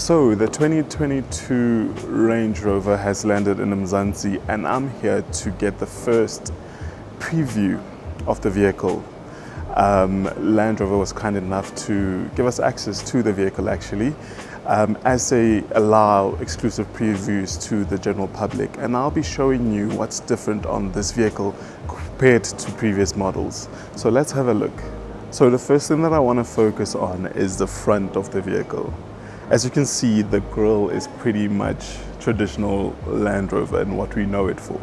So the 2022 Range Rover has landed in Mzansi, and I'm here to get the first preview of the vehicle. Land Rover was kind enough to give us access to the vehicle actually, as they allow exclusive previews to the general public, and I'll be showing you what's different on this vehicle compared to previous models. So let's have a look. So the first thing that I want to focus on is the front of the vehicle. As you can see, the grille is pretty much traditional Land Rover and what we know it for.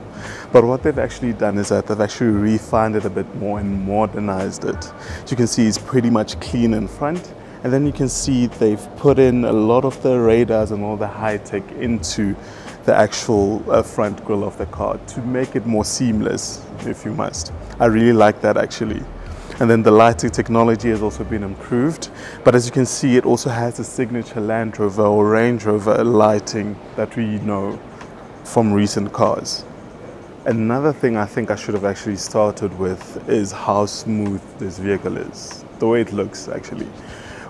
But what they've actually done is that they've actually refined it a bit more and modernized it. As you can see, it's pretty much clean in front. And then you can see they've put in a lot of the radars and all the high tech into the actual front grille of the car to make it more seamless, if you must. I really like that actually. And then the lighting technology has also been improved. But as you can see, it also has the signature Land Rover or Range Rover lighting that we know from recent cars. Another thing I think I should have actually started with is how smooth this vehicle is. The way it looks actually.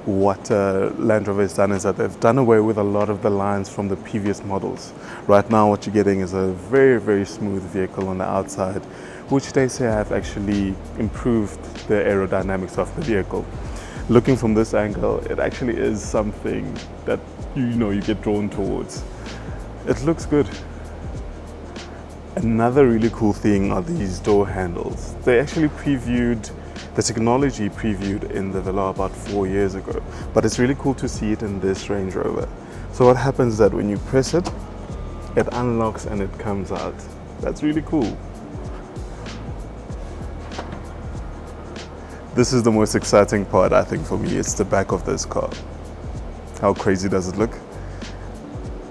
What Land Rover has done is that they've done away with a lot of the lines from the previous models. Right now what you're getting is a very, very smooth vehicle on the outside, which they say have actually improved the aerodynamics of the vehicle. Looking from this angle, it actually is something that you get drawn towards. It looks good. Another really cool thing are these door handles. They actually previewed the technology in the Villa about 4 years ago, but it's really cool to see it in this Range Rover. So what happens is that when you press it, it unlocks and it comes out. That's really cool. This is the most exciting part, I think, for me. It's the back of this car. How crazy does it look?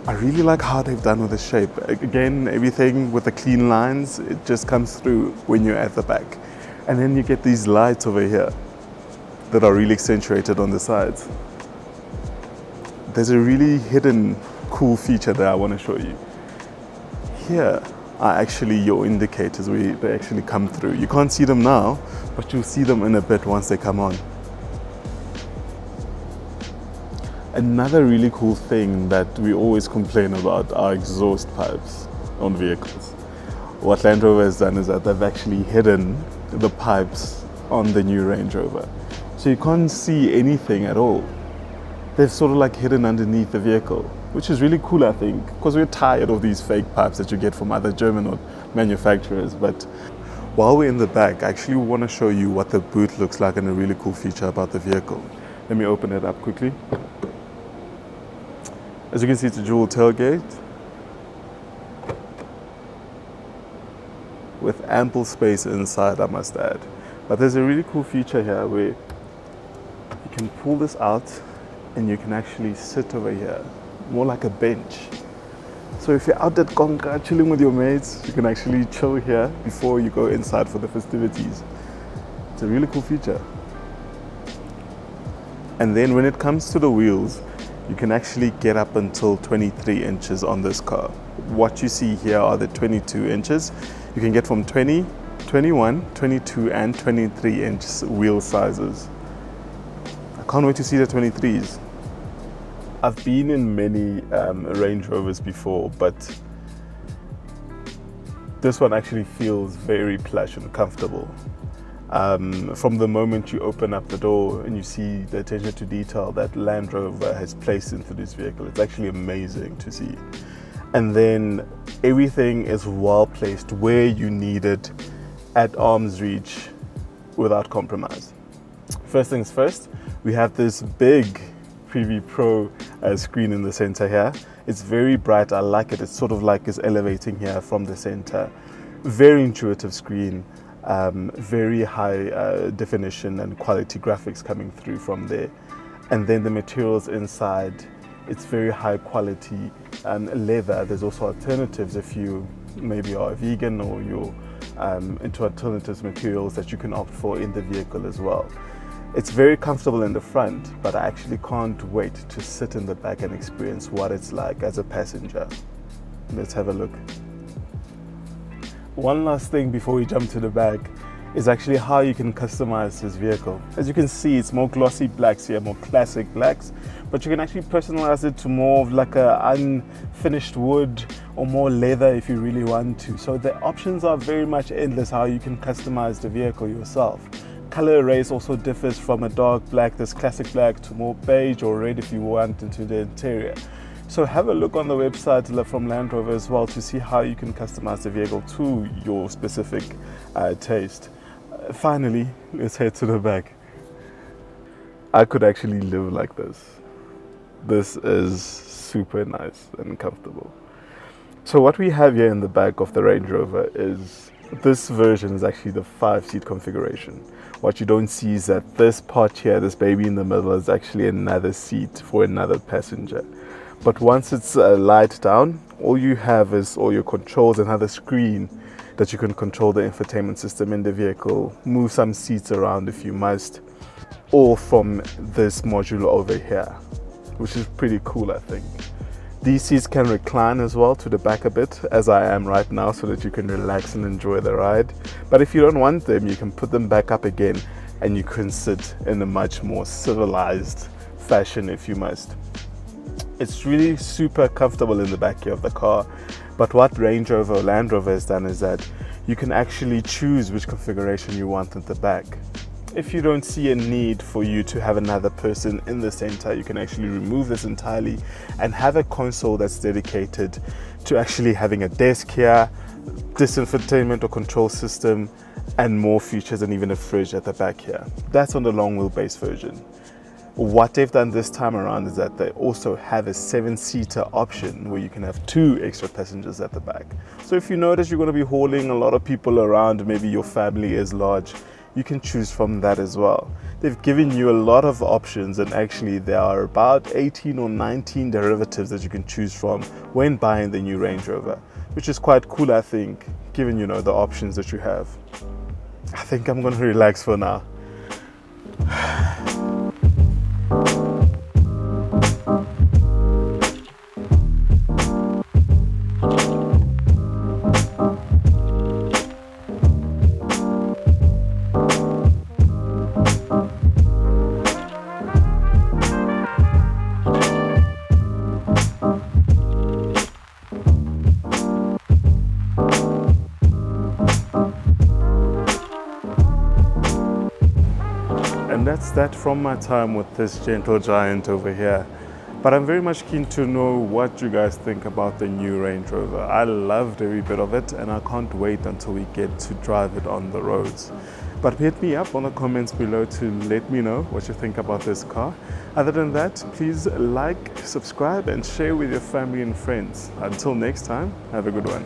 I really like how they've done with the shape. Again, everything with the clean lines, it just comes through when you're at the back. And then you get these lights over here that are really accentuated on the sides. There's a really hidden cool feature that I want to show you. Here are actually your indicators where they actually come through. You can't see them now, but you'll see them in a bit once they come on. Another really cool thing that we always complain about are exhaust pipes on vehicles. What Land Rover has done is that they've actually hidden the pipes on the new Range Rover. So you can't see anything at all. They've sort of like hidden underneath the vehicle, which is really cool, I think, because we're tired of these fake pipes that you get from other German manufacturers. But while we're in the back, I actually want to show you what the boot looks like and a really cool feature about the vehicle. Let me open it up quickly. As you can see, it's a dual tailgate with ample space inside, I must add. But there's a really cool feature here where you can pull this out and you can actually sit over here, more like a bench. So if you're out at Konka chilling with your mates, you can actually chill here before you go inside for the festivities. It's a really cool feature. And then when it comes to the wheels, you can actually get up until 23 inches on this car. What you see here are the 22 inches. You can get from 20, 21, 22 and 23 inch wheel sizes. I can't wait to see the 23s. I've been in many Range Rovers before, but this one actually feels very plush and comfortable. From the moment you open up the door and you see the attention to detail that Land Rover has placed into this vehicle, it's actually amazing to see. And then everything is well placed where you need it at arm's reach without compromise. First things first, we have this big Preview Pro screen in the center here. It's very bright, I like it. It's sort of like it's elevating here from the center. Very intuitive screen, very high definition and quality graphics coming through from there. And then the materials inside, it's very high quality leather. There's also alternatives if you maybe are a vegan or you're into alternatives materials that you can opt for in the vehicle as well. It's very comfortable in the front, but I actually can't wait to sit in the back and experience what it's like as a passenger. Let's have a look. One last thing before we jump to the back is actually how you can customize this vehicle. As you can see, it's more glossy blacks here, more classic blacks, but you can actually personalize it to more of like a unfinished wood or more leather if you really want to. So the options are very much endless how you can customize the vehicle yourself. Color arrays also differs from a dark black, this classic black, to more beige or red if you want into the interior. So have a look on the website from Land Rover as well to see how you can customize the vehicle to your specific taste. Finally, let's head to the back. I could actually live like this. This is super nice and comfortable. So what we have here in the back of the Range Rover is, this version is actually the 5-seat configuration. What you don't see is that this part here, this baby in the middle, is actually another seat for another passenger. But once it's light down, all you have is all your controls, another screen that you can control the infotainment system in the vehicle, move some seats around if you must, all from this module over here, which is pretty cool, I think. These seats can recline as well to the back a bit, as I am right now, so that you can relax and enjoy the ride. But if you don't want them, you can put them back up again and you can sit in a much more civilized fashion if you must. It's really super comfortable in the back here of the car, but what Range Rover or Land Rover has done is that you can actually choose which configuration you want at the back. If you don't see a need for you to have another person in the center, you can actually remove this entirely and have a console that's dedicated to actually having a desk here, this infotainment or control system, and more features, and even a fridge at the back here. That's on the long wheelbase version. What they've done this time around is that they also have a 7-seater option where you can have 2 extra passengers at the back. So if you notice you're going to be hauling a lot of people around, maybe your family is large, you can choose from that as well. They've given you a lot of options, and actually there are about 18 or 19 derivatives that you can choose from when buying the new Range Rover, which is quite cool, I think, given the options that you have. I think I'm going to relax for now. And that's that from my time with this gentle giant over here. But I'm very much keen to know what you guys think about the new Range Rover. I loved every bit of it, and I can't wait until we get to drive it on the roads. But hit me up on the comments below to let me know what you think about this car. Other than that, please like, subscribe, and share with your family and friends. Until next time, have a good one.